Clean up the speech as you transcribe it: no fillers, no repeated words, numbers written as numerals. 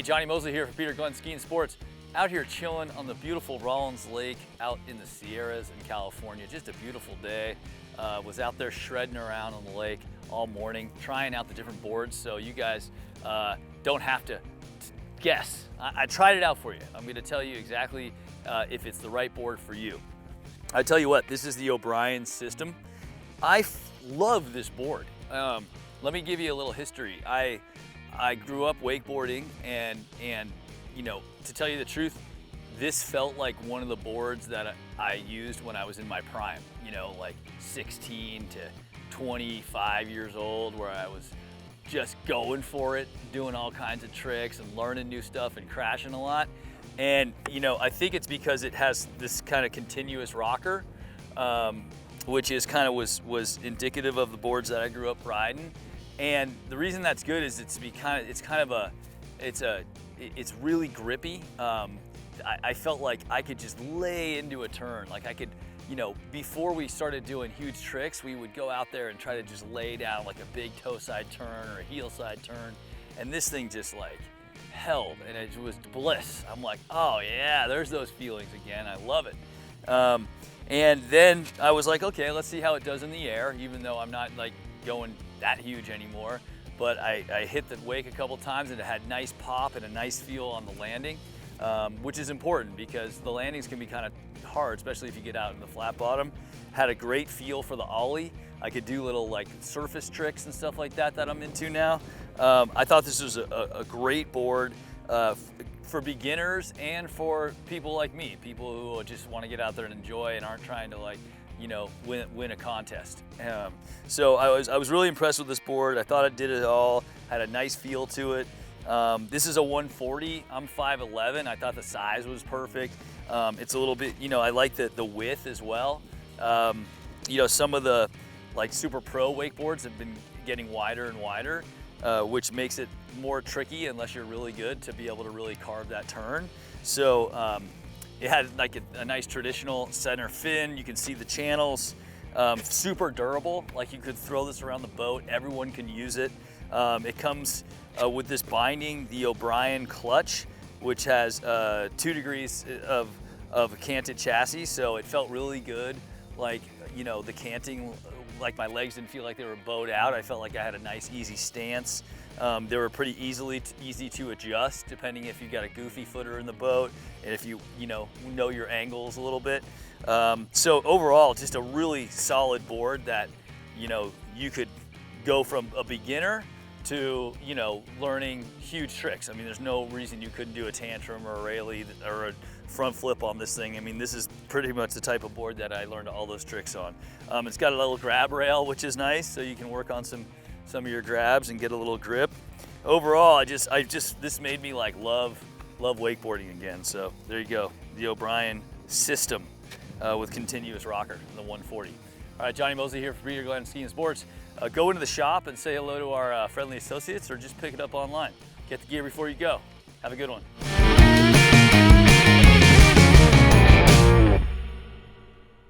Hey, Johnny Mosley here for Peter Glenn Ski and Sports. Out here chilling on the beautiful Rollins Lake out in the Sierras in California. Just a beautiful day. Was out there shredding around on the lake all morning, trying out the different boards so you guys don't have to guess. I tried it out for you. I'm going to tell you exactly if it's the right board for you. I tell you what, this is the O'Brien System. I love this board. Let me give you a little history. I grew up wakeboarding and you know, to tell you the truth, this felt like one of the boards that I used when I was in my prime, you know, like 16 to 25 years old, where I was just going for it, doing all kinds of tricks and learning new stuff and crashing a lot. And, you know, I think it's because it has this kind of continuous rocker, which is kind of was indicative of the boards that I grew up riding. And the reason that's good is it's really grippy. I felt like I could just lay into a turn. Like I could, you know, before we started doing huge tricks, we would go out there and try to just lay down like a big toe side turn or a heel side turn. And this thing just like held, and it was bliss. I'm like, oh yeah, there's those feelings again. I love it. And then I was like, okay, let's see how it does in the air, even though I'm not like going that huge anymore. But I hit the wake a couple times and it had nice pop and a nice feel on the landing, which is important because the landings can be kind of hard, especially if you get out in the flat bottom. Had a great feel for the ollie. I could do little like surface tricks and stuff like that I'm into now. I thought this was a great board for beginners and for people like me, people who just want to get out there and enjoy and aren't trying to like, you know, win a contest. So I was really impressed with this board. I thought it did it all, had a nice feel to it. This is a 140, I'm 5'11". I thought the size was perfect. It's a little bit, you know, I like the width as well. You know, some of the like super pro wakeboards have been getting wider and wider, which makes it more tricky unless you're really good to be able to really carve that turn. So it had like a nice traditional center fin. You can see the channels, super durable. Like you could throw this around the boat. Everyone can use it. It comes with this binding, the O'Brien clutch, which has 2 degrees of a canted chassis. So it felt really good. Like, you know, the canting, like my legs didn't feel like they were bowed out. I felt like I had a nice, easy stance. They were pretty easy to adjust depending if you got a goofy footer in the boat and if you know your angles a little bit. So overall, just a really solid board that, you know, you could go from a beginner to, you know, learning huge tricks. I mean, there's no reason you couldn't do a tantrum or a railie or a front flip on this thing. I mean, this is pretty much the type of board that I learned all those tricks on. It's got a little grab rail, which is nice, so you can work on some of your grabs and get a little grip. Overall, this made me like love wakeboarding again. So there you go, the O'Brien System with continuous rocker, the 140. All right, Johnny Mosley here for Peter Glenn Ski and Sports. Go into the shop and say hello to our friendly associates, or just pick it up online. Get the gear before you go. Have a good one.